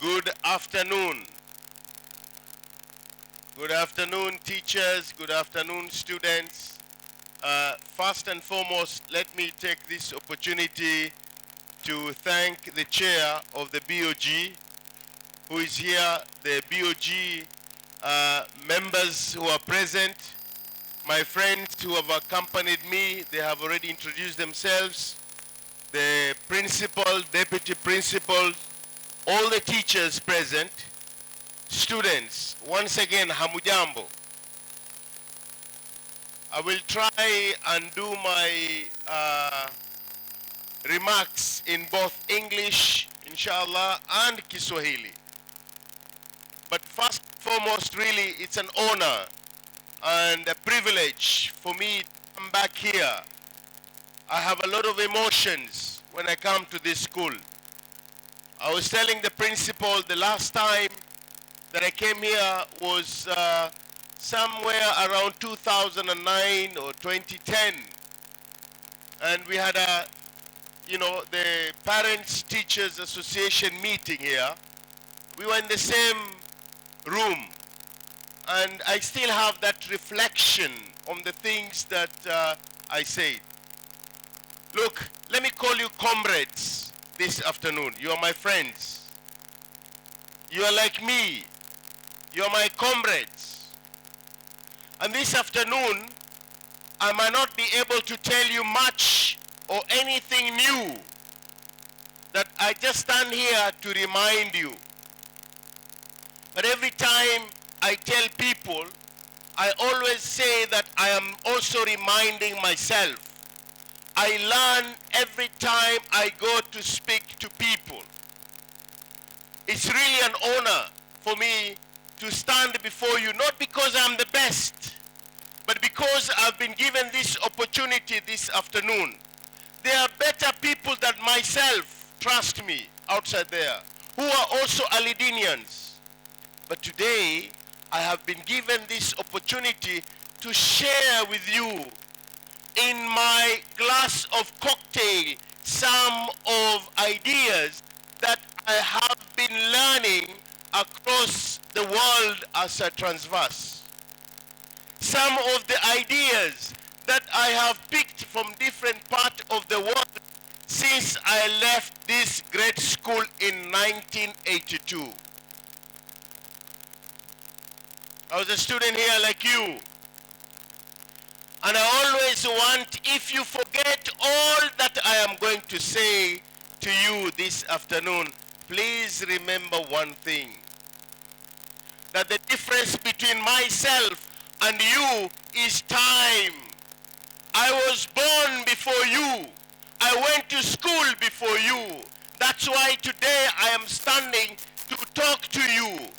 Good afternoon. Good afternoon, teachers. Good afternoon, students. First and foremost, let me take this opportunity to thank the chair of the BOG, who is here, the BOG members who are present, my friends who have accompanied me. They have already introduced themselves, the principal, deputy principal, all the teachers present, students. Once again, hamujambo. I will try and do my remarks in both English, inshallah, and Kiswahili. But first and foremost, really, it's an honor and a privilege for me to come back here. I have a lot of emotions when I come to this school. I was telling the principal the last time that I came here was somewhere around 2009 or 2010. And we had a, the Parents Teachers Association meeting here. We were in the same room. And I still have that reflection on the things that I said. Look, let me call you comrades this afternoon. You are my friends. You are like me. You are my comrades. And this afternoon, I might not be able to tell you much or anything new, that I just stand here to remind you. But every time I tell people, I always say that I am also reminding myself. I learn every time I go to speak to people. It's really an honor for me to stand before you, not because I'm the best, but because I've been given this opportunity this afternoon. There are better people than myself, trust me, outside there, who are also Allidinians. But today, I have been given this opportunity to share with you in my glass of cocktail some of ideas that I have been learning across the world as a transverse. Some of the ideas that I have picked from different parts of the world since I left this great school in 1982. I was a student here like you. And I always want, if you forget all that I am going to say to you this afternoon, please remember one thing. That the difference between myself and you is time. I was born before you. I went to school before you. That's why today I am standing to talk to you.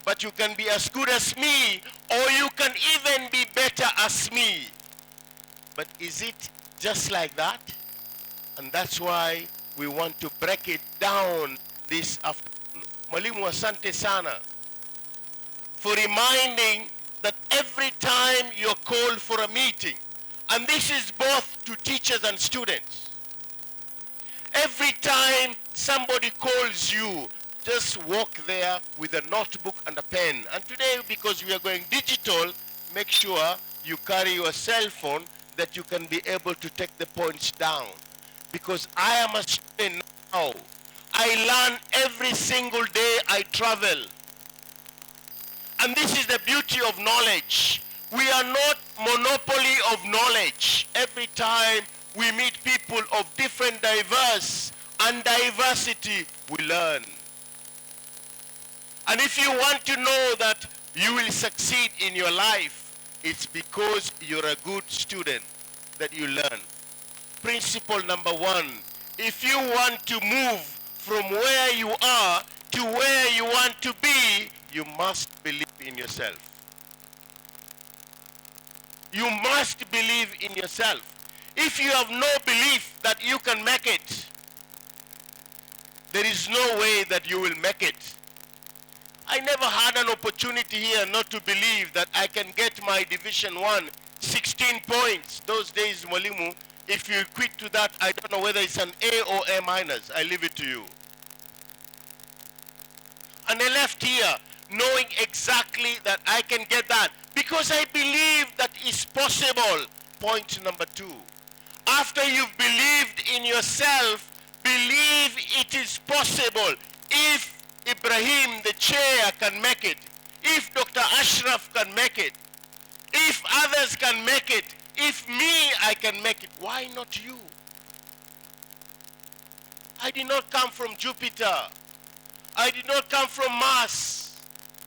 But you can be as good as me, or you can even be better as me. But is it just like that? And that's why we want to break it down this afternoon. Mwalimu, asante sana for reminding that every time you're called for a meeting, and this is both to teachers and students, every time somebody calls you, just walk there with a notebook and a pen. And today, because we are going digital, make sure you carry your cell phone that you can be able to take the points down. Because I am a student now. I learn every single day I travel. And this is the beauty of knowledge. We are not monopoly of knowledge. Every time we meet people of different diverse and diversity, we learn. And if you want to know that you will succeed in your life, it's because you're a good student that you learn. Principle number one, if you want to move from where you are to where you want to be, you must believe in yourself. You must believe in yourself. If you have no belief that you can make it, there is no way that you will make it. I never had an opportunity here not to believe that I can get my Division 1, 16 points. Those days, Mwalimu, if you quit to that, I don't know whether it's an A or A minus. I leave it to you. And I left here knowing exactly that I can get that because I believe that it's possible. Point number 2. After you've believed in yourself, believe it is possible. If Ibrahim, the chair, can make it, if Dr. Ashraf can make it, if others can make it, if me, I can make it, why not you? I did not come from Jupiter. I did not come from Mars.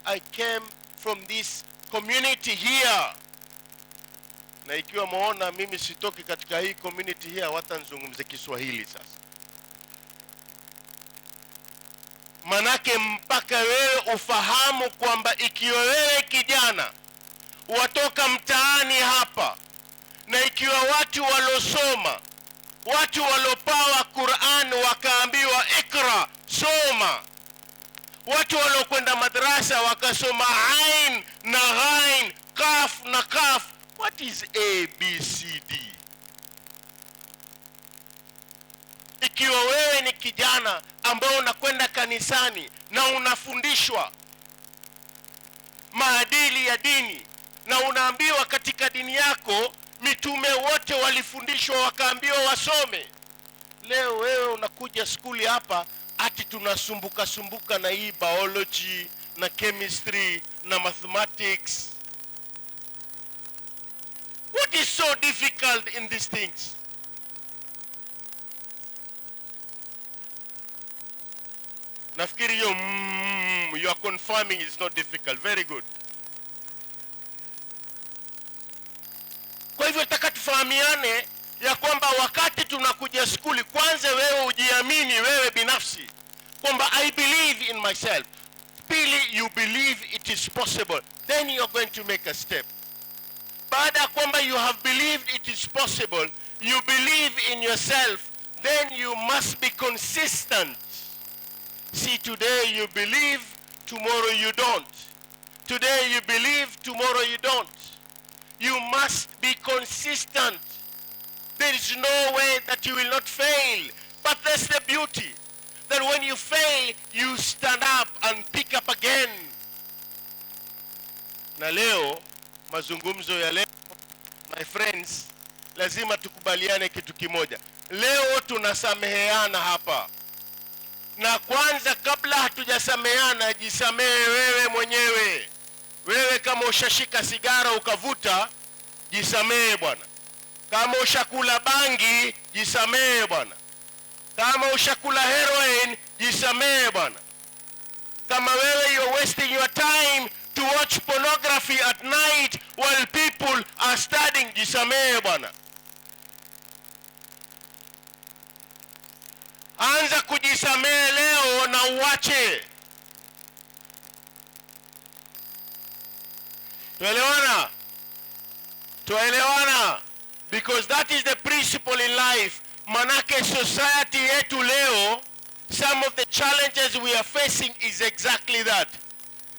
I came from this community here. Na ikiwa maona mimi sitoki katika hii community here, watanzungumze Kiswahili sasa. Manake mpaka wewe ufahamu kwamba ikiwa wewe kijana watoka mtaani hapa, na ikiwa watu walosoma, watu walopawa Qur'an wakaambiwa ikra, soma, watu walokwenda madrasa wakasoma ain na ghain, kaf na kaf. What is A, B, C, D? Ikiwa wewe ni kijana ambao unakwenda kanisani na unafundishwa maadili ya dini, na unaambiwa katika dini yako mitume wote walifundishwa wakaambiwa wasome, leo wewe unakuja skuli hapa ati tunasumbuka na hii biology na chemistry na mathematics. What is so difficult in these things? Nafikiri you are confirming it's not difficult. Very good. Kwa hivyo nataka tufahamiane ya kwamba wakati tunakuja skuli, kwanza wewe ujiamini wewe binafsi kwamba I believe in myself. Pili, you believe it is possible. Then you are going to make a step. Baada kwamba you have believed it is possible, you believe in yourself, then you must be consistent. See, today you believe, tomorrow you don't. Today you believe, tomorrow you don't. You must be consistent. There is no way that you will not fail. But that's the beauty, that when you fail, you stand up and pick up again. Na leo, mazungumzo ya leo, my friends, lazima tukubaliane kitu kimoja. Leo tunasameheana hapa. Na kwanza kabla hatujasameheana, jisamehe wewe mwenyewe. Wewe kama ushashika sigara ukavuta, jisamehe bwana. Kama ushakula bangi, jisamehe bwana. Kama ushakula heroin, jisamehe bwana. Kama wewe you're wasting your time to watch pornography at night while people are studying, jisamehe bwana. Anza kujisamehe leo na uache. Tuelewana? Tuelewana? Because that is the principle in life. Manake society yetu leo, some of the challenges we are facing is exactly that.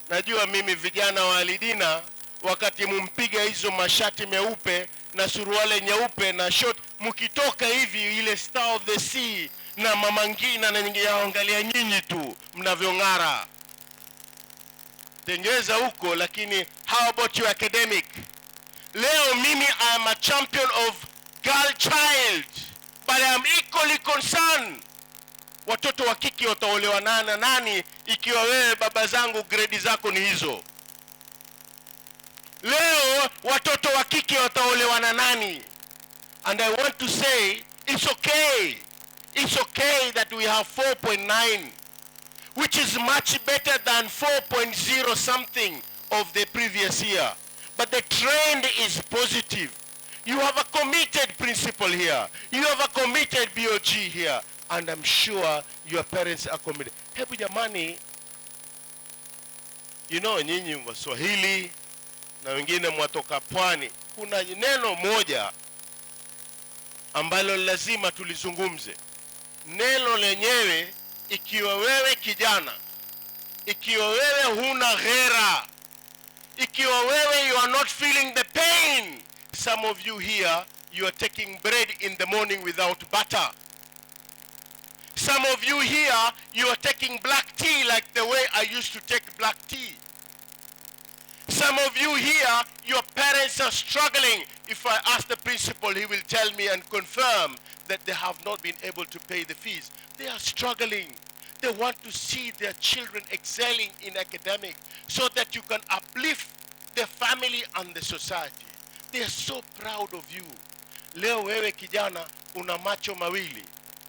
Najua mimi vijana wa Allidina, wakati mumpiga hizo mashati meupe na suruale nyeupe na short, mkitoka hivi ile Star of the Sea na Mama Ngina na ningeangalia nyinyi tu mnavyong'ara. Tengeza huko, lakini how about your academic? Leo mimi I am a champion of girl child, but I am equally concerned. Watoto wa kike wataolewa na nani ikiwa wewe baba zangu grade zako ni hizo? Leo watoto wa kike wataolewa na nani? And I want to say it's okay. It's okay that we have 4.9, which is much better than 4.0 something of the previous year. But the trend is positive. You have a committed principal here. You have a committed BOG here. And I'm sure your parents are committed. Hebu jamani, you know, nyinyi Waswahili na wengine mwatoka pwani, kuna neno moja ambalo lazima tulizungumze. Neno lenyewe, ikiwa wewe kijana, ikiwa wewe huna ghera, ikiwa wewe you are not feeling the pain, some of you here, you are taking bread in the morning without butter. Some of you here, you are taking black tea like the way I used to take black tea. Some of you here, your parents are struggling. If I ask the principal, he will tell me and confirm that they have not been able to pay the fees. They are struggling. They want to see their children excelling in academic so that you can uplift their family and the society. They are so proud of you. Leo wewe kijana una macho mawili,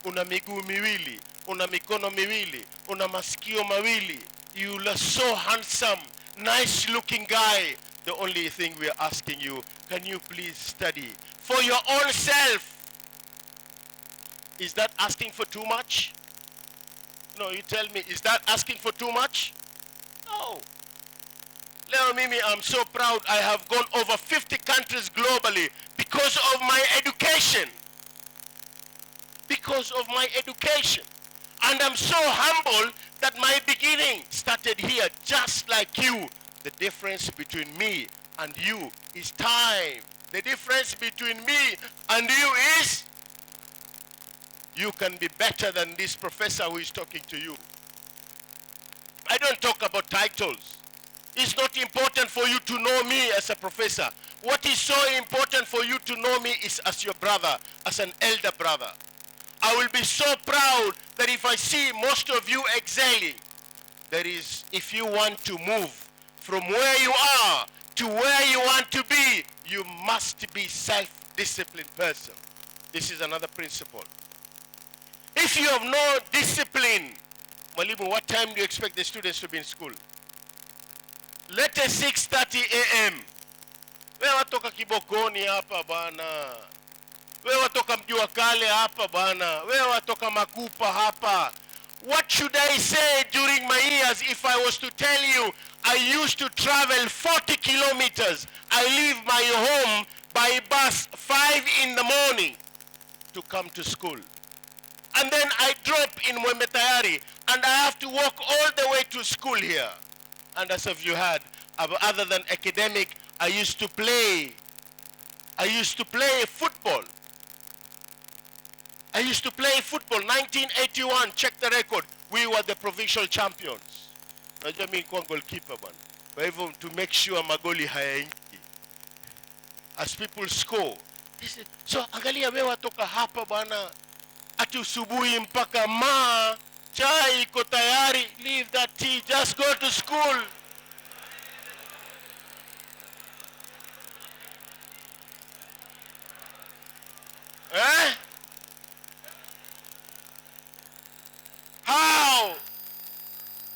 una miguu miwili, una mikono miwili, una masikio mawili. You are so handsome, nice looking guy. The only thing we are asking you, can you please study for your own self? Is that asking for too much? No, you tell me, is that asking for too much? No. Leo Mimi, I'm so proud. I have gone over 50 countries globally because of my education. Because of my education. And I'm so humble that my beginning started here just like you. The difference between me and you is time. The difference between me and you is you can be better than this professor who is talking to you. I don't talk about titles. It's not important for you to know me as a professor. What is so important for you to know me is as your brother, as an elder brother. I will be so proud that if I see most of you excelling, that is, if you want to move from where you are to where you want to be, you must be self-disciplined person. This is another principle. If you have no discipline, Mwalimu, what time do you expect the students to be in school? Let us 6:30 a.m. Wewe watoka Kibokoni hapa bana. Wewe watoka Mjua Kale hapa bana. Wewe watoka Makupa hapa. What should I say during my years if I was to tell you I used to travel 40 kilometers. I leave my home by bus 5 in the morning to come to school. And then I drop in Mwembe Tayari and I have to walk all the way to school here. And as if you had, other than academic, I used to play football. I used to play football. 1981, check the record. We were the provincial champions. Najua mimi nilikuwa goalkeeper bwana. Kwa hivyo to make sure magoli hayaingi. As people score. So angalia wewe watoka hapa bwana. Ati usubuhi mpaka chai iko tayari. Leave that tea. Just go to school. Eh? How?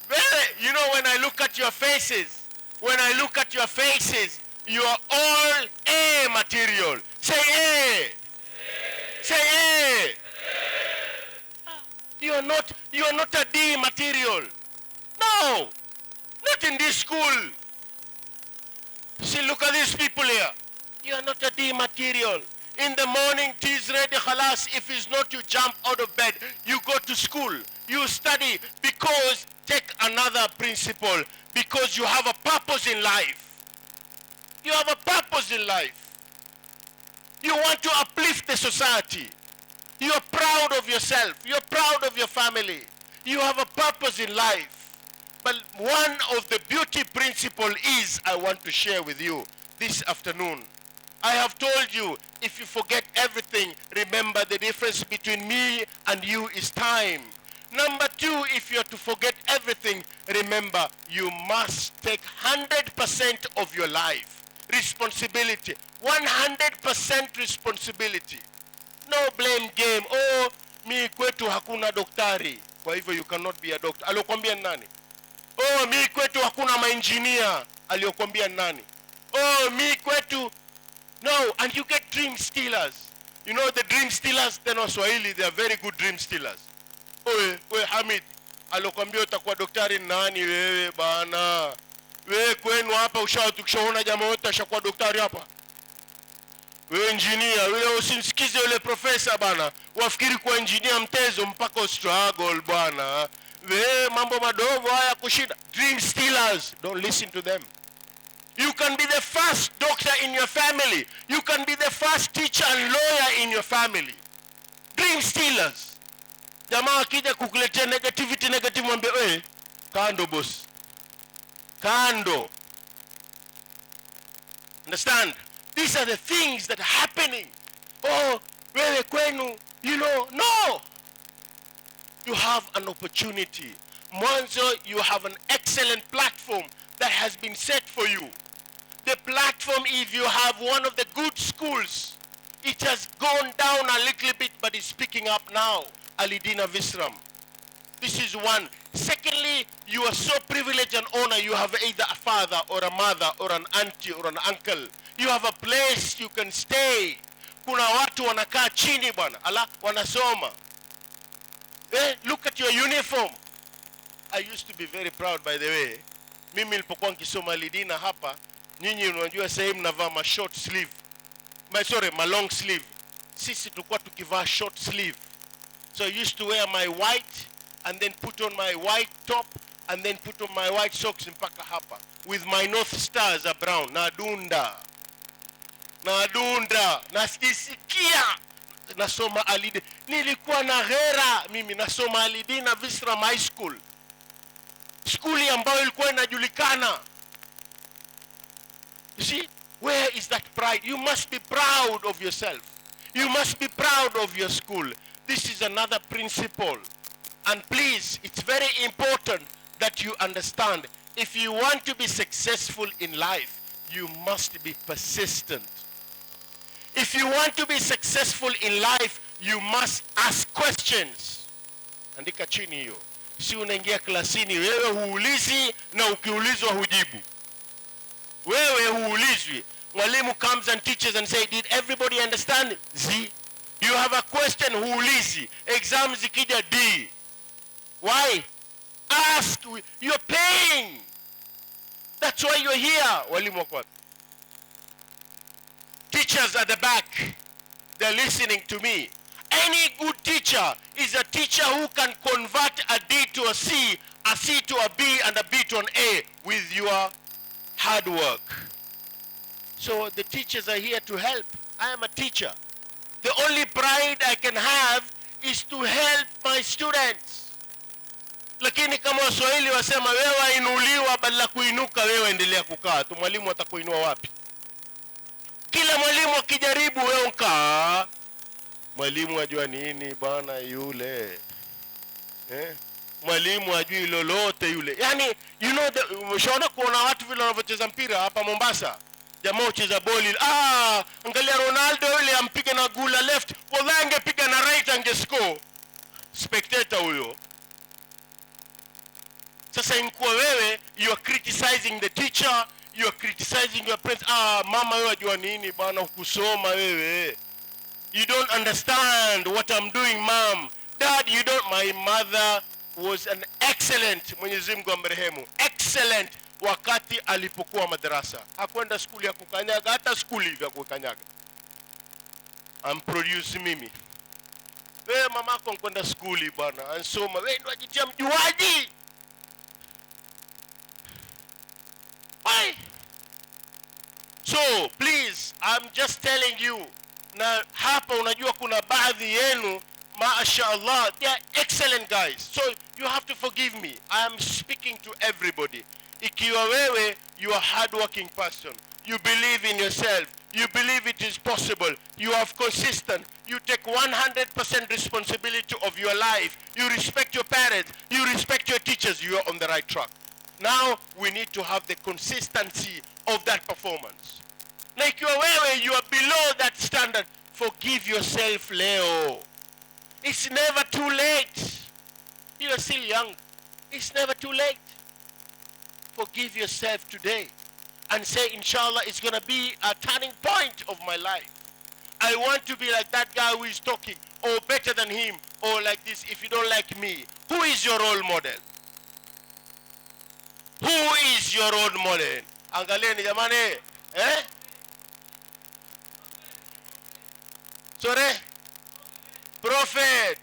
Well, you know, when I look at your faces, you are all A material. Say A. Say A. You are not a D material. No, not in this school. See, look at these people here. You are not a D material. In the morning, tea is ready, khalas. If it's not, you jump out of bed. You go to school. You study because, take another principle, because you have a purpose in life. You have a purpose in life. You want to uplift the society. You are proud of yourself. You are proud of your family. You have a purpose in life. But one of the beauty principle is, I want to share with you this afternoon. I have told you, if you forget everything, remember the difference between me and you is time. Number two, if you are to forget everything, remember you must take 100% of your life. Responsibility. 100% responsibility. No blame game. Oh, mi kwetu hakuna daktari, kwa hivyo you cannot be a doctor. Aliyokuambia nani? Oh, mi kwetu hakuna maengineer. Aliyokuambia nani? Oh, mi kwetu. No, and you get dream stealers. You know the dream stealers, then Swahili, they are very good dream stealers. Oe Hamid, aliyokuambia utakuwa daktari nani wewe bana? Wewe kwenu hapa ukishaona jamaa wote ashakuwa daktari hapa. Wewe engineer, wewe usimsikize yule professor bana. Wafikiri kuwa engineer mtezo mpaka struggle bana. Wewe mambo madogo haya kushinda. Dream stealers, don't listen to them. You can be the first doctor in your family. You can be the first teacher and lawyer in your family. Dream stealers. Jamaa akija kukuletea negative mwambie wewe kando boss. Kando. Understand? These are the things that are happening. Oh, wewe kwenu, you know, no. You have an opportunity. Mwanzo, you have an excellent platform that has been set for you. The platform, if you have one of the good schools, it has gone down a little bit, but it's picking up now. Allidina, Visram. This is one. Secondly, you are so privileged and honored. You have either a father or a mother or an auntie or an uncle. You have a place you can stay. Kuna watu wanakaa chini bwana, ala wanasoma. Look at your uniform. I used to be very proud, by the way. Mimi nilipokuwa nikisoma Allidina hapa, nyinyi unajua sehemu navaa ma short sleeve. My long sleeve. Sisi tulikuwa tukivaa short sleeve. So I used to wear my white and then put on my white top and then put on my white socks mpaka hapa with my North Stars are brown. Nadunda. Nasisikia nasoma Allidina. Nilikuwa na hera mimi nasoma Allidina Visram High School. Skuli ambayo ilikuwa inajulikana. You see, where is that pride? You must be proud of yourself. You must be proud of your school. This is another principle. And please, it's very important that you understand, if you want to be successful in life, you must be persistent. If you want to be successful in life, you must ask questions. Andika chini hiyo. Si unaingia klasini, wewe huulizi na ukiulizwa hujibu. Wewe huulizwi. Mwalimu comes and teaches and say, did everybody understand? Z. You have a question, huulizi. Exams ikija D. Why? Ask. You're paying. That's why you're here. Walimu wako wapi? Teachers at the back, they're listening to me. Any good teacher is a teacher who can convert a D to a C to a B, and a B to an A with your hard work. So the teachers are here to help. I am a teacher. The only pride I can have is to help my students. Lakini kama Waswahili wasema wewe inuliwa badala kuinuka, wewe endelea kukaa tu. Mwalimu atakuinua wapi? Kila mwalimu akijaribu wewe ukaa. Mwalimu ajua nini bwana yule? Mwalimu ajui lolote yule. Yani, you know, umeshaona kuona watu vile wanavyocheza mpira hapa Mombasa. Jamaa ucheza boli. Angalia Ronaldo yule ampiga na gula left. Wallahi angepiga na right angescore. Spectator huyo. Sasa inkuwa wewe, you are criticizing the teacher, you are criticizing your parents. Mama wewe ajua nini bwana ukusoma wewe. You don't understand what I'm doing, mom. Dad, you don't. My mother was an excellent, Mwenyezi Mungu amrehemu, excellent wakati alipokuwa madrasa. Hakwenda skuli ya kukanyaga, hata skuli ya kukanyaga. Produce mimi. Wewe mamako nkwenda skuli bwana, ansoma. Wewe ndo ajitia mjuaji. Why? So, please, I'm just telling you. Na hapa unajua kuna baadhi yenu, mashaallah, they are excellent guys. So you have to forgive me. I am speaking to everybody. Ikiwa wewe, you are a hardworking person. You believe in yourself. You believe it is possible. You are consistent. You take 100% responsibility of your life. You respect your parents. You respect your teachers. You are on the right track. Now we need to have the consistency of that performance. Na ikiwa wewe, you are below that standard, forgive yourself leo. It's never too late. You are still young. It's never too late. Forgive yourself today and say, inshallah, it's going to be a turning point of my life. I want to be like that guy who is talking, or better than him, or like this. If you don't like me, who is your role model? Who is your role model? Angalieni jamani, Sorry? Prophet.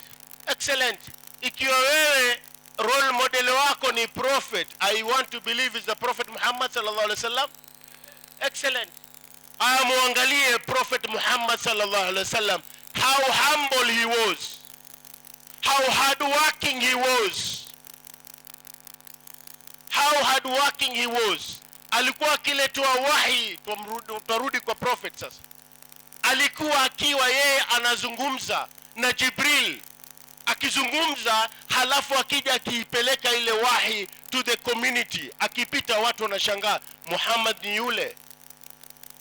Excellent. Ikiwa wewe role model wako ni prophet, I want to believe is the Prophet Muhammad sallallahu alaihi wasallam. Excellent. Muangalie Prophet Muhammad sallallahu alaihi wasallam, how humble he was. how hardworking he was. How hardworking he was. Alikuwa akiletwa wahi, tutarudi kwa prophet sasa. Alikuwa akiwa yeye anazungumza na Jibril, akizungumza halafu akija akiipeleka ile wahi to the community, akipita watu wanashangaa, Muhammad ni yule.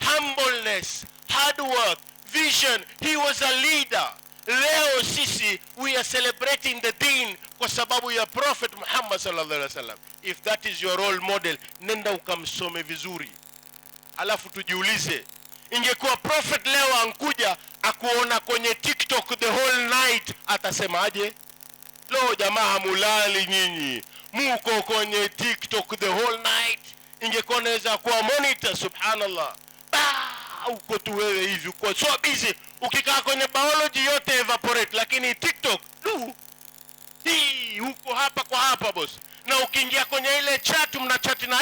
Humbleness, hard work, vision. He was a leader. Leo sisi we are celebrating the deen kwa sababu ya Prophet Muhammad sallallahu alaihi wasallam. If that is your role model, nenda ukamsome vizuri. Alafu tujiulize, ingekuwa Prophet leo ankuja akuona kwenye TikTok the whole night, atasemaje? Lo, jamaa mulali nyinyi, muko kwenye TikTok the whole night. Ingekuwa naweza kuwa monitor, subhanallah. Uko tu wewe hivi, uko so busy, ukikaa kwenye biology yote evaporate, lakini TikTok hii uko hapa kwa hapa boss. Na ukiingia kwenye ile chat mnachati na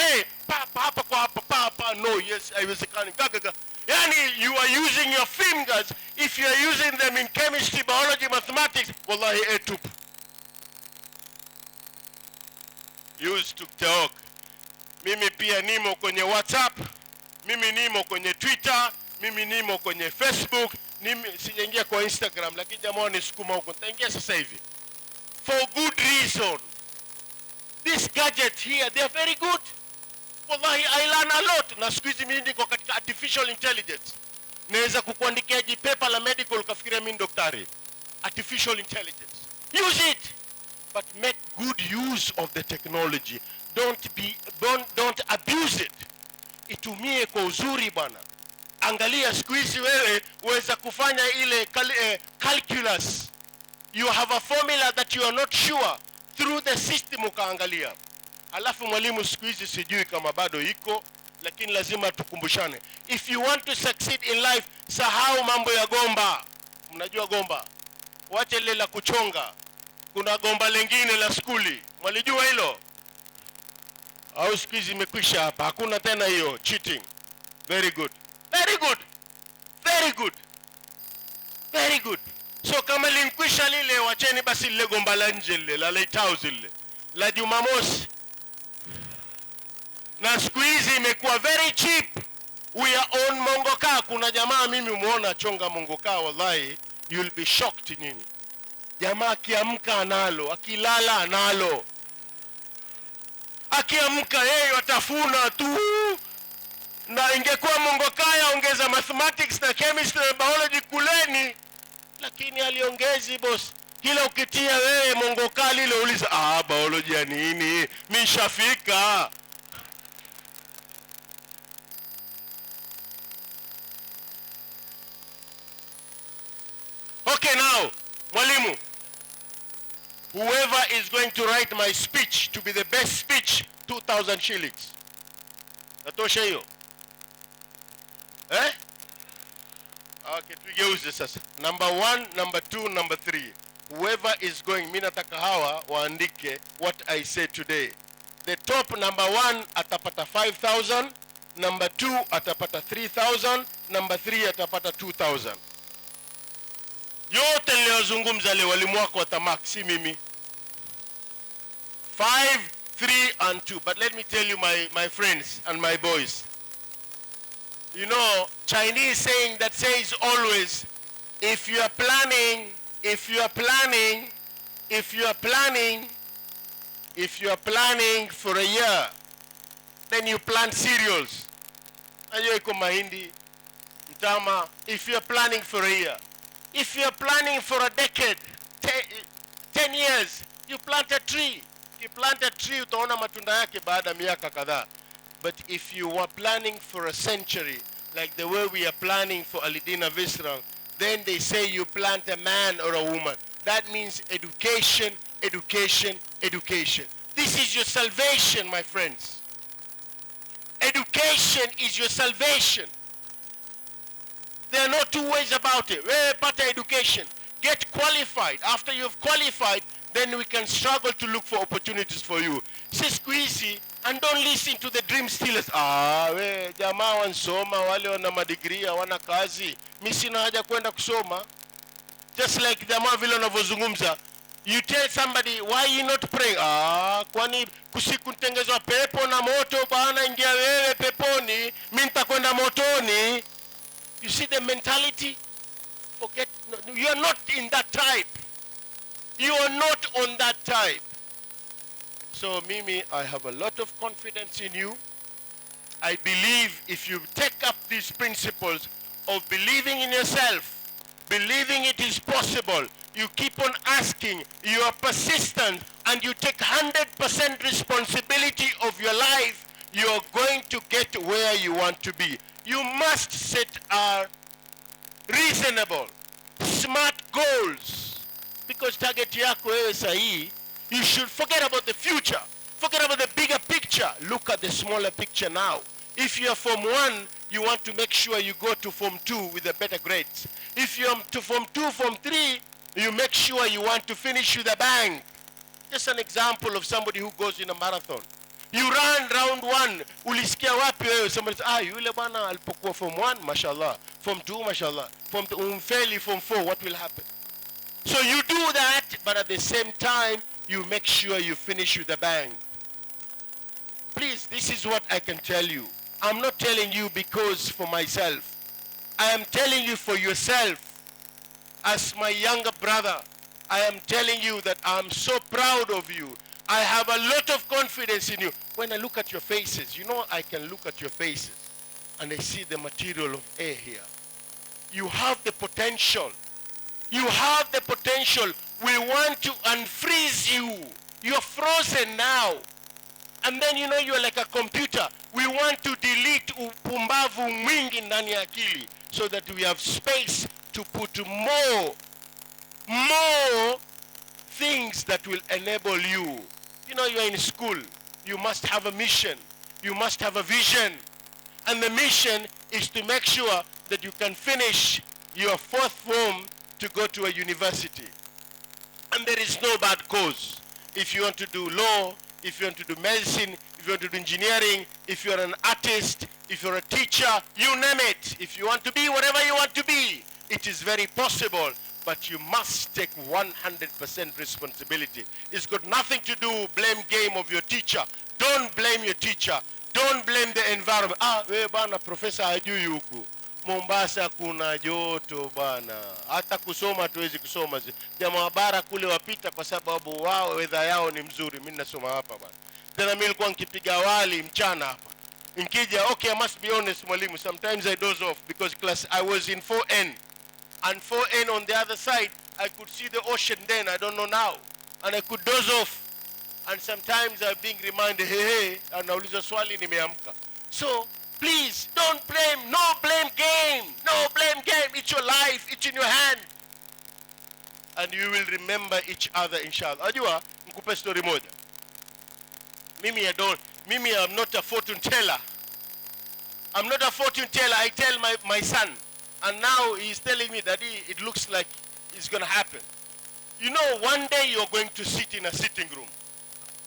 hapa kwa hapa no, yes, haiwezekani gaga. Yani you are using your fingers. If you are using them in chemistry, biology, mathematics, wallahi etup. Use TikTok. Mimi pia nimo kwenye WhatsApp, mimi nimo kwenye Twitter, mimi nimo kwenye Facebook, sijaingia kwa Instagram, lakini jamaa nisukuma huko, nitaingia sasa hivi. For good reason. This gadget here, they are very good. Wallahi, I learn a lot. Na siku hizi mimi niko katika artificial intelligence. Naweza kukuandikia jipepa la medical ukafikiria mimi daktari. Artificial intelligence. Use it, but make good use of the technology. Don't abuse it. Itumie kwa uzuri bwana. Angalia siku hizi wewe uweza kufanya ile calculus. You have a formula that you are not sure, through the system ukaangalia. Alafu mwalimu siku hizi sijui kama bado iko, lakini lazima tukumbushane. If you want to succeed in life, sahau mambo ya gomba. Mnajua gomba? Wacha ile la kuchonga. Kuna gomba lingine la skuli. Mwalijua hilo? Au siku hizi imekwisha hapa? Hakuna tena hiyo cheating. Very good. Very good. Very good. Very good. So kama linkwisha lile, wacheni basi lile gomba la nje lile, la lighthouse lile, la Jumamosi. Na siku hizi imekuwa very cheap. We are on mongoka. Kuna jamaa mimi umeona chonga mongoka, wallahi you'll be shocked nyinyi. Jamaa akiamka analo, akilala analo. Akiamka yeye atafuna tu. Na ingekuwa mongokaya ongeza mathematics na chemistry na biology kuleni, lakini aliongezi boss. Kila ukitia wewe mongoka lile uliza, biology ya nini? Mimi shafika. Okay, now mwalimu, whoever is going to write my speech to be the best speech, 2,000 shillings. Natosha hiyo? Okay, tugeuze sasa. Number 1, number 2, number 3. Whoever is going, mimi nataka hawa waandike what I said today. The top number 1 atapata 5,000, number 2 atapata 3,000, number 3 atapata 2,000. Yote niliyozungumza leo walimu wako watamark, si mimi. 5, 3 and 2. But let me tell you my friends and my boys. You know, Chinese saying that says always, if you are planning for a year, then you plant cereals. Ayo iko mahindi, mtama. If you are planning for a year, if you are planning for a decade, 10 years, you plant a tree. You plant a tree, utaona matunda yake baada miaka kadhaa. But if you are planning for a century, like the way we are planning for Allidina Visram, then they say you plant a man or a woman. That means education, education, education. This is your salvation, my friends. Education is your salvation. There are no two ways about it. Pata education. Get qualified. After you've qualified, then we can struggle to look for opportunities for you. Si squeezy, and don't listen to the dream stealers. Jamaa wansoma, wale wana madigrii, wana kazi. Mimi sina haja kwenda kusoma. Just like jamaa vile wanavyozungumza, You tell somebody, why you not praying? Kwani kusikutengezwa pepo na moto bana, ingia wewe peponi, mimi nitakwenda motoni. You see the mentality? Forget, you are not in that type. You are not on that type. So Mimi, I have a lot of confidence in you. I believe if you take up these principles of believing in yourself, believing it is possible, you keep on asking, you are persistent, and you take 100% responsibility of your life, you are going to get where you want to be. You must set reasonable, smart goals. Because target yako wewe sahi, you should forget about the future. Forget about the bigger picture. Look at the smaller picture now. If you are Form 1, you want to make sure you go to Form 2 with a better grades. If you are to Form 2, Form 3, you make sure you want to finish with a bang. Just an example of somebody who goes in a marathon. You run round 1, ulisikia wapi wewe? Somebody says, yule bwana alipokuwa Form 1, mashallah. Form 2, mashallah. Form 2, umfeli Form 4, what will happen? So you do that, but at the same time, you make sure you finish with a bang. Please, this is what I can tell you. I'm not telling you because for myself. I am telling you for yourself. As my younger brother, I am telling you that I'm so proud of you. I have a lot of confidence in you. When I look at your faces, you know, I can look at your faces and I see the material of air here. You have the potential. You have the potential. We want to unfreeze you. You're frozen now. And then, you know, you're like a computer. We want to delete upumbavu mwingi ndani ya akili so that we have space to put more things that will enable you. You know, you're in school. You must have a mission. You must have a vision. And the mission is to make sure that you can finish your 4th form to go to a university. And there is no bad cause. If you want to do law, if you want to do medicine, if you want to do engineering, if you're an artist, if you're a teacher, you name it. If you want to be whatever you want to be, it is very possible, but you must take 100% responsibility. It's got nothing to do blame game of your teacher. Don't blame your teacher. Don't blame the environment. We bana professor hajui huku. Mombasa kuna joto bana. Hata kusoma tuwezi kusoma. Ya maabara kule wapita kwa sababu wao weather yao ni mzuri. Mimi nasoma hapa bana. Tena mimi nilikuwa nikipiga wali mchana hapa. Nikija, okay, I must be honest mwalimu, sometimes I doze off because class I was in 4N. And 4N on the other side, I could see the ocean then, I don't know now. And I could doze off. And sometimes I'm being reminded, hey, anauliza swali nimeamka. So, please, don't blame, no blame game. No blame game, it's your life, it's in your hand. And you will remember each other inshallah. Ajua, nikupe story moja. Mimi I'm not a fortune teller. I'm not a fortune teller, I tell my son. And now he's telling me that it looks like it's going to happen. You know, one day you're going to sit in a sitting room.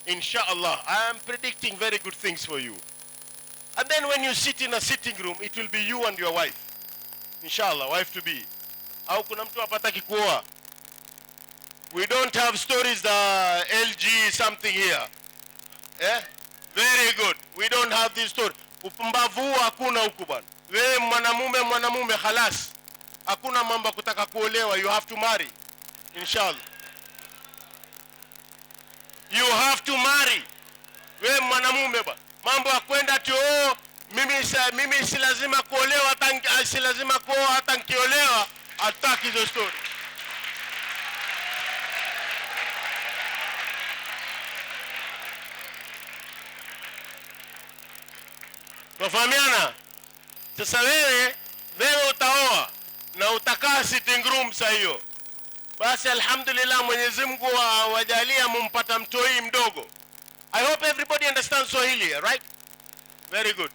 Inshallah, I am predicting very good things for you. And then when you sit in a sitting room, it will be you and your wife. Inshallah, wife to be. Au kuna mtu hapataki kuoa. We don't have stories the LG something here. Eh? Very good. We don't have this story. Upumbavu hakuna huku bwana. Wewe mwanamume khalas. Hakuna mambo kutaka kuolewa, you have to marry. Inshallah. You have to marry. Wewe mwanamume bwana. Mambo ya kwenda tu mimi si lazima kuolewa hata si lazima kuoa hata nikiolewa, hataki hizo story. Tufahamiana? Sasa wewe utaoa na utakaa sitting room saa hiyo. Basi alhamdulillah Mwenyezi Mungu awajalia mumpata mtoi mdogo. I hope everybody understands Swahili, right? Very good.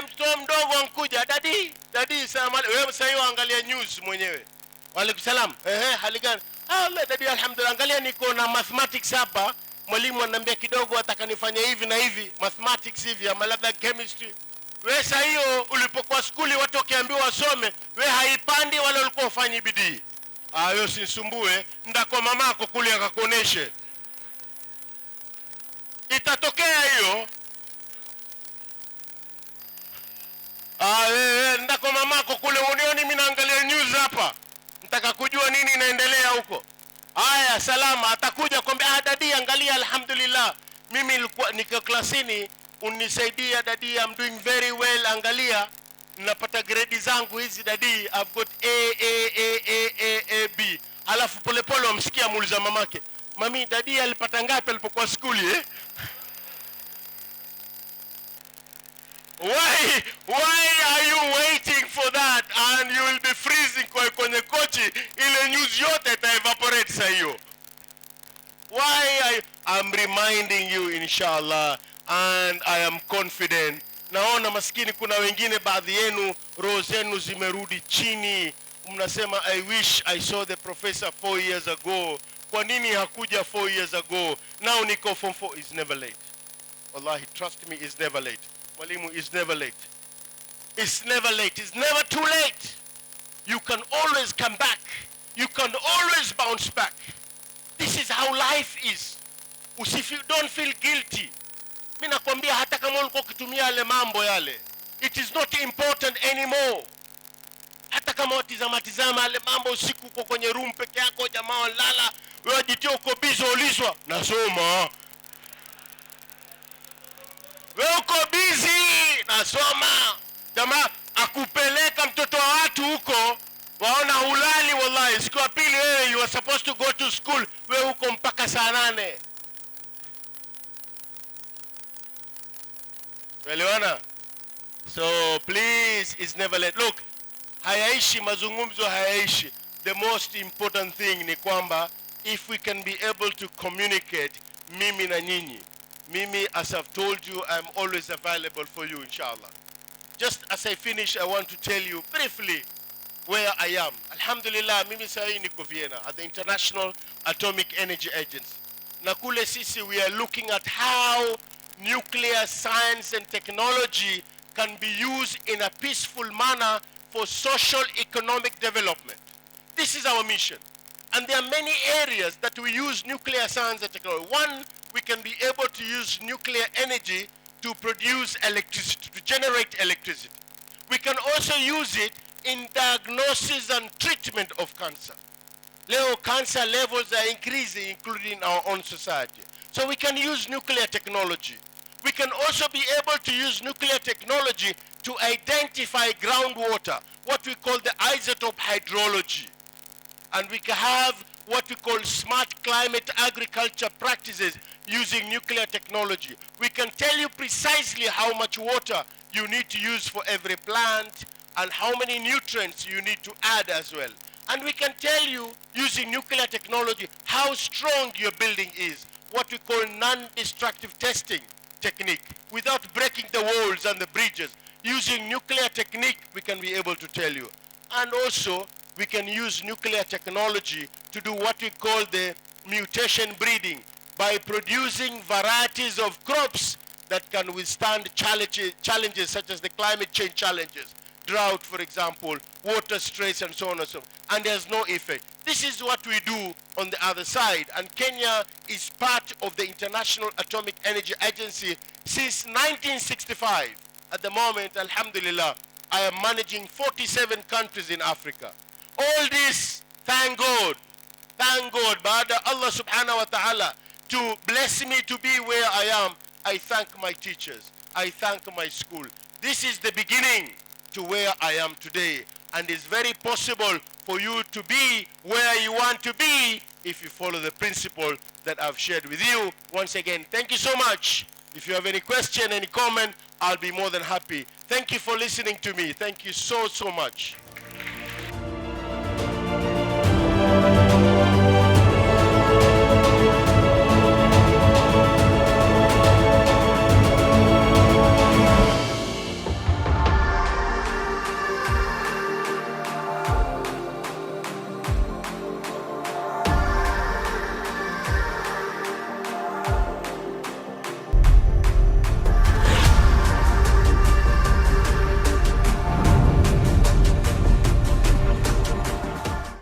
Mtoto mdogo ankuja, daddy salamu alaykum. Wewe sasa hiyo angalia news mwenyewe. Wa alaykum salam. Hali gani? Daddy alhamdulillah, angalia niko na mathematics hapa. Mwalimu ananiambia kidogo atakanifanya hivi na hivi, mathematics hivi ama labda chemistry. Wewe sasa hiyo ulipokuwa skuli watu wakiambiwa wasome, wewe haipandi wala ulikuwa ufanye bidii. Ayo sinsumbue, ndako mamako kule akakuoneshe. Itatokea hiyo. Ndako mamako kule, unioni mimi naangalia news hapa. Nataka kujua nini inaendelea huko. Haya, salama, atakuja kwambia dadi angalia, alhamdulillah. Mimi niko klasini, unisaidia dadi, I'm doing very well, angalia napata grade zangu hizi dadi, I've got A B. Alafu polepole wamsikia muuliza mamake, mami dadi alipata ngapi alipokuwa skuli Why are you waiting for that and you will be freezing kwenye kochi, ile news yote ita evaporate saa hiyo. I'm reminding you inshallah, and I am confident. Naona maskini kuna wengine baadhi yenu roho zenu zimerudi chini, mnasema I wish I saw the professor 4 years ago. Kwa nini hakuja 4 years ago? Now niko form 4. Is never late. Wallahi, trust me, it's never late. Mwalimu, is never late. It's never late. It's never too late. You can always come back. You can always bounce back. This is how life is. Don't feel guilty. Mimi nakwambia hata kama ulikuwa ukitumia yale mambo yale, it is not important anymore. Hata kama watizama yale mambo usiku uko kwenye room peke yako, jamaa walala, wewe jitia uko busy, ulizwa nasoma. Wewe uko busy nasoma. Jamaa akupeleka mtoto wa watu huko, waona hulali, wallahi siku ya pili wewe you are supposed to go to school, wewe uko mpaka saa 8. Elewana? So please, it's never late. Look, hayaishi mazungumzo, hayaishi. The most important thing ni kwamba if we can be able to communicate, mimi na nyinyi. Mimi, as I've told you, I'm always available for you, inshallah. Just as I finish, I want to tell you briefly where I am. Alhamdulillah, mimi sahi niko Vienna at the International Atomic Energy Agency. Na kule sisi, we are looking at how nuclear science and technology can be used in a peaceful manner for social economic development. This is our mission. And there are many areas that we use nuclear science and technology. One, we can be able to use nuclear energy to produce electricity, to generate electricity. We can also use it in diagnosis and treatment of cancer. Leo cancer levels are increasing, including in our own society. So we can use nuclear technology. We can also be able to use nuclear technology to identify groundwater, what we call the isotope hydrology. And we can have what we call smart climate agriculture practices using nuclear technology. We can tell you precisely how much water you need to use for every plant and how many nutrients you need to add as well. And we can tell you, using nuclear technology, how strong your building is, what we call non-destructive testing technique, without breaking the walls and the bridges. Using nuclear technique, we can be able to tell you. And also, we can use nuclear technology to do what we call the mutation breeding, by producing varieties of crops that can withstand challenges such as the climate change challenges, drought, for example, water stress, and so on and so on. And there's no effect. This is what we do on the other side. And Kenya is part of the International Atomic Energy Agency since 1965. At the moment, alhamdulillah, I am managing 47 countries in Africa. All this, thank God, Baada Allah subhanahu wa ta'ala to bless me to be where I am, I thank my teachers, I thank my school. This is the beginning to where I am today. And it's very possible for you to be where you want to be if you follow the principle that I've shared with you. Once again, thank you so much. If you have any question, any comment, I'll be more than happy. Thank you for listening to me. Thank you so much.